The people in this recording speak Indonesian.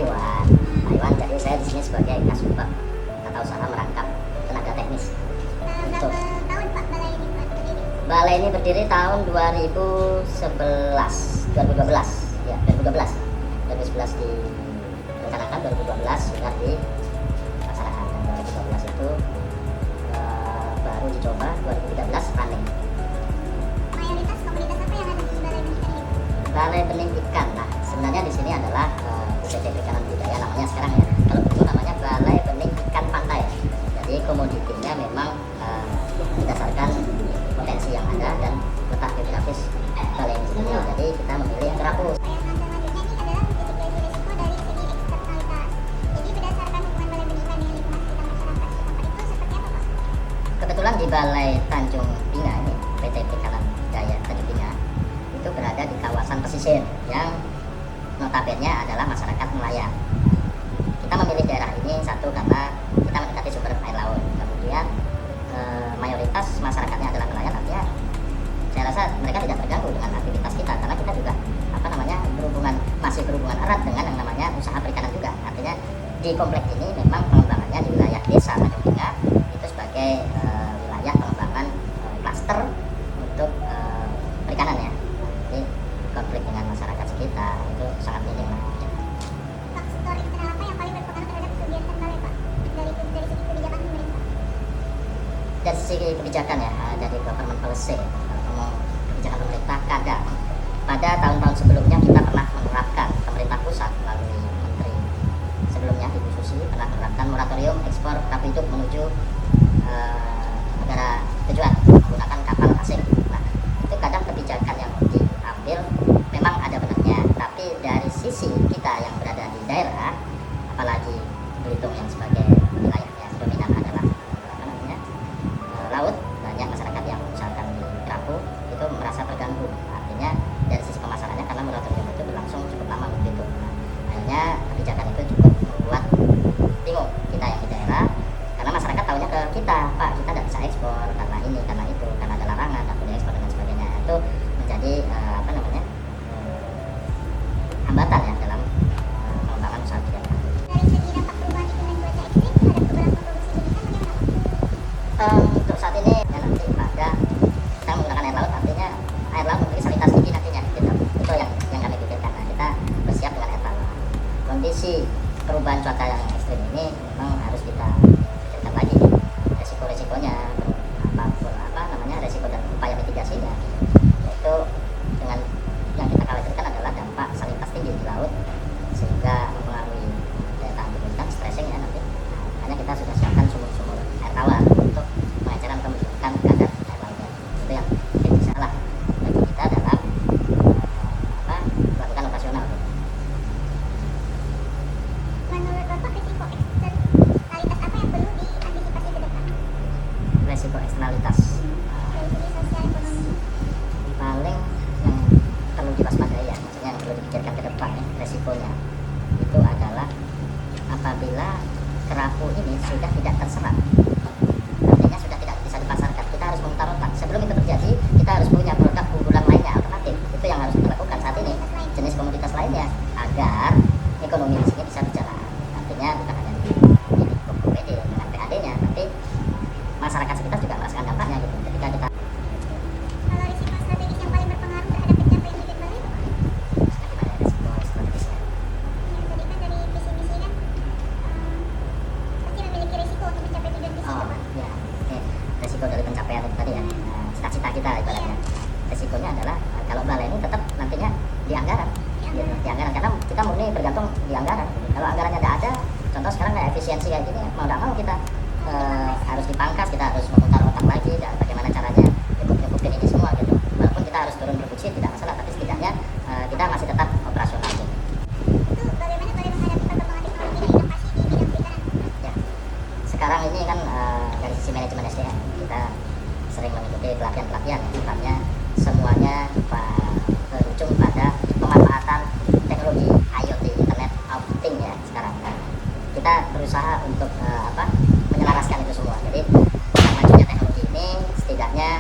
Iwan. Pak Iwan, jadi saya di sini sebagai kasubag atau usaha merangkap tenaga teknis. Untuk Berapa tahun Pak balai ini Pak berdiri? balai ini berdiri tahun 2011, 2012, ya 2012, 2011 direncanakan, 2012 sudah dilaksanakan, dan 2012 itu baru dicoba, 2013 running. Mayoritas komunitas apa yang ada di balai benih ikan ini? Balai benih ikan, nah sebenarnya di sini adalah PT Perikanan Budidaya namanya sekarang ya. Kalau dulu namanya Balai Benih Ikan Pantai. Jadi komoditinya memang berdasarkan potensi yang ada dan letak geografis balai ini sendiri. Jadi kita memilih kerapu. Pertanyaan selanjutnya ini adalah mitigasi risiko dari segi eksternalitas. Jadi berdasarkan hubungan balai benih ikan dengan lingkungan sekitar masyarakat setempat itu seperti apa Pak? Kebetulan di Balai Tanjung Binga ini, PT Perikanan Budidaya Tanjung Binga itu berada di kawasan pesisir yang notabene adalah masyarakat nelayan. Kita memilih daerah ini satu karena kita mendekati sumber air laut, kemudian mayoritas masyarakatnya adalah nelayan, artinya saya rasa mereka tidak terganggu dengan aktivitas kita karena kita juga masih berhubungan erat dengan yang namanya usaha perikanan juga. Artinya di kompleks ini memang pengembangannya di wilayah desa Tanjung Binga itu sebagai wilayah pengembangan klaster untuk perikanan ya. Jadi konflik dengan masyarakat sekitar itu sangat minim. Faktor eksternal apa yang paling berpengaruh terhadap kegiatan balai Pak? Dari segi kebijakan pemerintah. Dari segi kebijakan ya, dari government policy, kalau ngomong kebijakan pemerintah, kadang pada tahun-tahun sebelumnya kita pernah menerapkan, pemerintah pusat melalui menteri sebelumnya Ibu Susi pernah menerapkan moratorium ekspor kerapu hidup menuju negara tujuan menggunakan kapal asing. Nah, itu kadang kebijakan yang diambil memang ada benarnya, tapi dari sisi kita yang berada di daerah, apalagi Belitung yang sebagai wilayahnya dominan adalah laut, banyak masyarakat yang mengusahakan di kerapu itu merasa terganggu. Artinya dari sisi pemasarannya karena moratorium itu berlangsung cukup lama begitu. Nah, akhirnya kebijakan itu cukup membuat bingung kita yang di daerah karena masyarakat tahunya ke kita, Pak kita tidak bisa ekspor karena ini, karena itu, karena ada larangan, tak boleh ekspor dan sebagainya. Itu menjadi hambatan ya dalam pengembangan usaha kita. Dari segi dampak perubahan iklim dan cuaca ekstrim terhadap keberlangsungan produksi benih ikan bagaimana Pak? Untuk saat ini ya nanti pada kita menggunakan air laut, artinya air laut memiliki salinitas tinggi nantinya gitu. Itu yang kami pikirkan. Nah, kita bersiap dengan air laut. Kondisi perubahan cuaca yang ekstrim ini memang harus kita pikirkan lagi resiko-resikonya, resiko dan upaya mitigasinya, yaitu dengan yang kita khawatirkan adalah dampak salinitas tinggi di laut sehingga mempengaruhi daya tahan tubuh ikan, stressing ya nanti. Makanya kita sudah siapkan sumur-sumur air tawar untuk pengecaran atau menurunkan kadar air lautnya. Itu yang mungkin bisa lah bagi kita dalam melakukan operasional. Menurut Bapak risiko eksternalitas apa yang perlu diantisipasi ke depan? Resiko eksternalitas Dari segi sosial ekonomi. paling yang perlu diwaspadai ya, maksudnya yang perlu dipikirkan ke depan ya, resikonya itu adalah apabila kerapu ini sudah tidak terserap, artinya sudah tidak bisa dipasarkan, kita harus memutar otak. Sebelum itu terjadi, kita harus punya produk unggulan lainnya, alternatif. Itu yang harus kita lakukan saat ini, jenis komoditas lainnya, agar ekonomi di sini bisa berjalan. Artinya bukan hanya di PD dengan PAD-nya, tapi masyarakat sekitar juga merasakan dampaknya gitu. Ketika kita Kalau risiko strategis yang paling berpengaruh terhadap pencapaian bibit balai apa Pak? gimana resiko strategisnya? Yang tadi kan dari visi misi kan pasti memiliki risiko untuk mencapai tujuan visi Oh Pak. ya, oke. Resiko dari pencapaian itu tadi ya, cita-cita kita ibaratnya. Resikonya adalah kalau balai ini tetap nantinya di anggaran, gitu. Di anggaran karena kita murni bergantung di anggaran. Kalau anggarannya tidak ada, contoh sekarang kayak efisiensi kayak gini, mau tidak mau kita harus dipangkas, kita harus memutar otak lagi dan bagaimana caranya nyukupin ini semua gitu. Walaupun kita harus turun produksi tidak masalah, tapi setidaknya kita masih tetap operasional gitu. Itu bagaimana balai menghadapi perkembangan teknologi dan inovasi di bidang perikanan? Ya, sekarang ini kan dari sisi manajemen SDM kita sering mengikuti pelatihan-pelatihan, sifatnya semuanya berujung pada pemanfaatan teknologi IoT, Internet of Things ya sekarang. Nah, kita berusaha untuk menyelaraskan itu semua. Jadi dengan majunya teknologi ini setidaknya